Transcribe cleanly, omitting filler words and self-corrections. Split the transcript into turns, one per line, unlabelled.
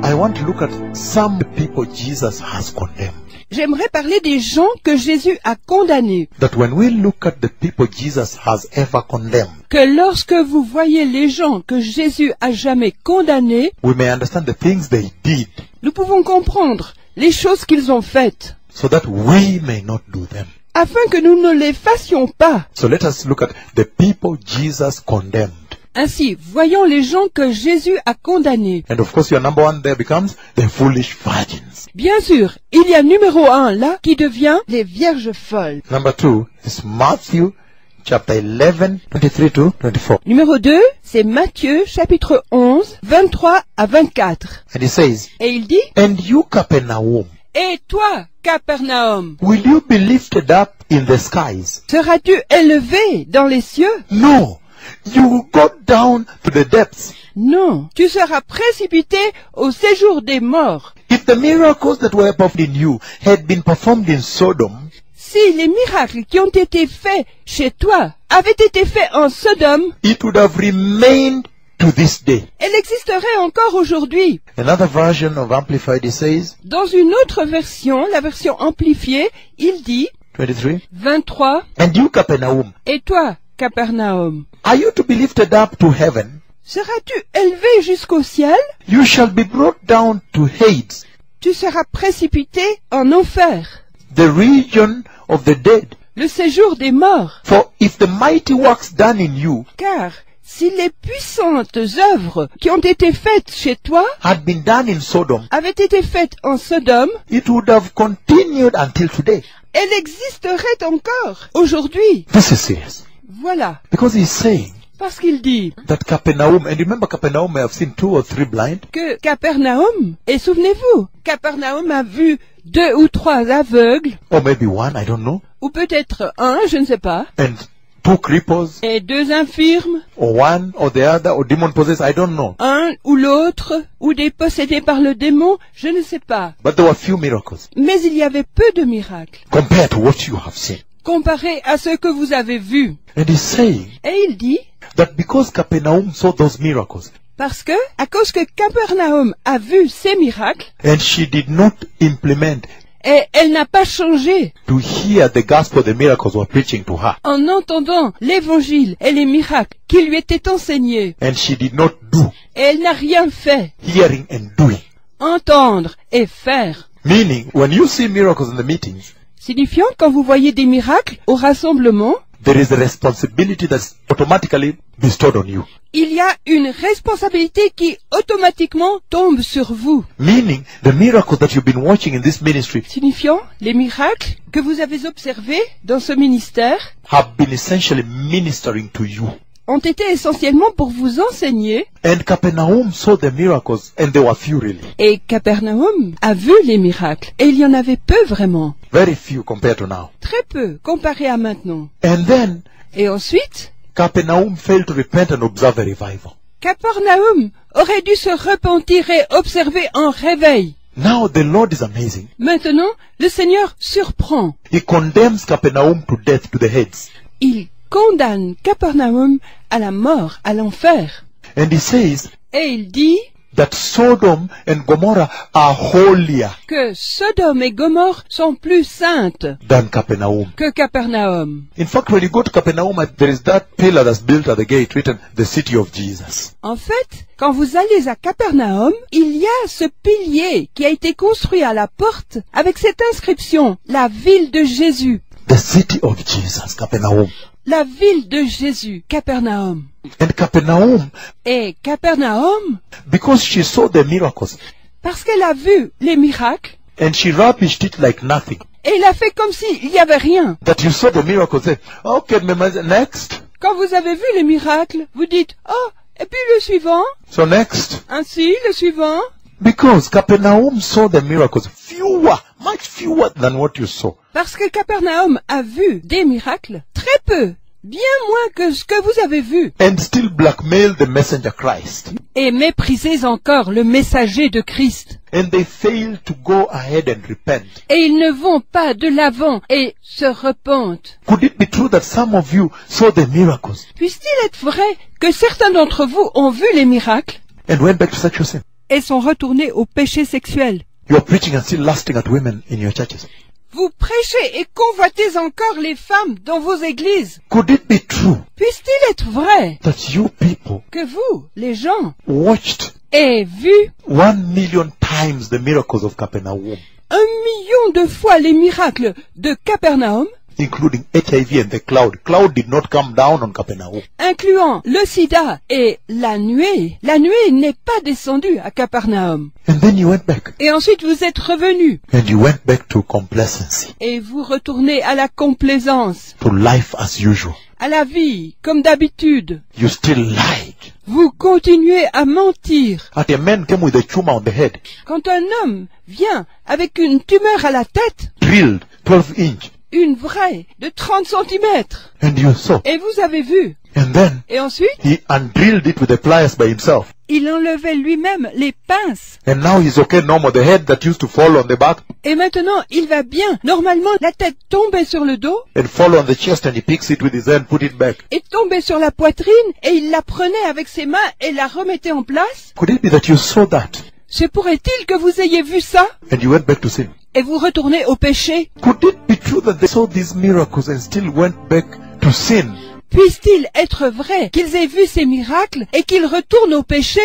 I want to look at some people Jesus has condemned.
J'aimerais parler des gens que Jésus a condamnés.
That when we look at the people Jesus has ever condemned,
Que lorsque vous voyez les gens que Jésus a jamais condamnés,
we may understand the things they did,
nous pouvons comprendre les choses qu'ils ont faites,
so that we may not do them.
afin que nous ne les fassions pas.
So let us look at the people Jesus condemned.
Ainsi, voyons les gens que Jésus a condamnés.
And of course your number one there becomes the foolish virgins.
Bien sûr, il y a numéro 1 là qui devient les vierges folles.
Number two is Matthew chapter 11, 23 to 24.
Numéro 2, c'est Matthieu chapitre 11, 23 à 24.
And he says,
Et il dit,
and you Capernaum,
et toi, Capernaum,
will you be lifted up in the skies?
seras-tu élevé dans les cieux?
No, you will go down to the depths.
Non, tu seras précipité au séjour des morts.
If the miracles that were performed in you had been performed in Sodom,
Si les miracles qui ont été faits chez toi avaient été faits en Sodome,
it would have remained to this day.
elle existerait encore aujourd'hui.
Another version of Amplified, it says,
Dans une autre version, la version amplifiée, il dit,
23,
23,
and you Capernaum,
et toi, Capernaum,
are you to be lifted up to heaven?
seras-tu élevé jusqu'au ciel?
You shall be brought down to Hades,
Tu seras précipité en enfer,
the region of the dead.
le séjour des morts.
For if the mighty works done in you
Car si les puissantes œuvres qui ont été faites chez toi
had been done in Sodom,
avaient été faites en Sodome,
it would have continued until today.
elle existerait encore aujourd'hui.
This is serious.
Voilà,
Because he's saying
parce qu'il dit
that Capernaum, and remember Capernaum may have seen 2 or 3 blind,
que Capernaum, et souvenez-vous, Capernaum a vu 2 ou 3 aveugles,
or maybe 1, I don't know,
ou peut-être 1, je ne sais pas,
and 2 cripples,
et 2 infirmes,
or 1 or the other, or demon possessed, I don't know.
un ou l'autre, ou des possédés par le démon, je ne sais pas.
But there were few miracles
Mais il y avait peu de miracles,
compared to what you have seen.
comparé à ce que vous avez vu.
And he's saying
Et il dit,
that because Capernaum saw those miracles,
parce que, à cause que Capernaum a vu ces miracles,
and she did not implement
et elle n'a pas changé
to hear the gospel the miracles were preaching to her,
en entendant l'évangile et les miracles qui lui étaient enseignés,
and she did not do,
et elle n'a rien fait,
hearing and doing.
entendre et faire.
Meaning, when you see miracles in the meetings,
Signifiant, quand vous voyez des miracles au rassemblement,
there is a responsibility that's automatically bestowed on you.
il y a une responsabilité qui automatiquement tombe sur vous.
Meaning, the miracles that you've been watching in this ministry
Signifiant, les miracles que vous avez observés dans ce ministère
have been essentially ministering to you.
ont été essentiellement pour vous enseigner,
And Capernaum saw the miracles, and there were few really.
et Capernaum a vu les miracles, et il y en avait peu vraiment,
Very few compared to now.
très peu comparé à maintenant.
And then,
Et ensuite,
Capernaum failed to repent and observe a revival.
Capernaum aurait dû se repentir et observer un réveil.
Now the Lord is amazing.
Maintenant, le Seigneur surprend.
He condemns Capernaum to death, to the heads.
Il condamne Capernaum à la mort, à l'enfer.
And he says
Et il dit
that Sodom and Gomorrah are holier
que Sodome et Gomorrhe sont plus saintes
than Capernaum.
que Capernaum.
In fact, when you go to Capernaum, there is that pillar that's built at the gate written, the city of Jesus.
En fait, quand vous allez à Capernaum, il y a ce pilier qui a été construit à la porte avec cette inscription, la ville de Jésus.
The city of Jesus, Capernaum.
La ville de Jésus, Capernaum.
And Capernaum,
Et Capernaum,
because she saw the miracles,
parce qu'elle a vu les miracles,
and she rubbished it like nothing.
et il a fait comme s'il n'y avait rien.
That you saw the miracles, say, okay, next.
Quand vous avez vu les miracles, vous dites, oh, et puis le suivant,
So next.
ainsi, le suivant.
Because Capernaum saw the miracles, much fewer than what you saw.
Parce que Capernaum a vu des miracles, très peu, bien moins que ce que vous avez vu.
And still blackmailed the messenger Christ.
Et méprisez encore le messager de Christ.
And they failed to go ahead and repent.
Et ils ne vont pas de l'avant et se repentent.
Could it be true that some of you saw the miracles
Puisse-t-il être vrai que certains d'entre vous ont vu les miracles
and went back to sexual sin?
et sont retournés au péché sexuel.
You're preaching and still lusting at women in your churches.
Vous prêchez et convoitez encore les femmes dans vos églises.
Could it be true
Puisse-t-il être vrai
that you people
que vous, les gens,
watched
ayez vu
1 million times the miracles of Capernaum,
1 million de fois les miracles de Capernaum,
including HIV and the cloud? Cloud did not come down on Capernaum.
incluant le sida et la nuée. La nuée n'est pas descendue à Capernaum.
And then you went back.
Et ensuite vous êtes revenus
And you went back to complacency,
et vous retournez à la complaisance,
to life as usual.
à la vie, comme d'habitude.
You still lied.
Vous continuez à mentir.
At a man came with a tumor on the head,
Quand un homme vient avec une tumeur à la tête,
drilled 12 inch,
une vraie de 30 centimètres,
and you saw.
et vous avez vu.
And then
Et ensuite,
he undrilled it with the pliers by himself.
il enlevait lui-même les pinces.
And now he's okay no more. The head that used to fall on the back
Et maintenant, il va bien. Normalement, la tête tombait sur le dos
and fall on the chest, and he picks it with his hand, put it back.
et tombait sur la poitrine et il la prenait avec ses mains et la remettait en place.
Could it be that you saw that
Se pourrait-il que vous ayez vu ça
and you went back to sin?
et vous retournez au péché?
Could it be true that they saw these miracles and still went back to sin?
Puisse-t-il être vrai qu'ils aient vu ces miracles et qu'ils retournent au péché?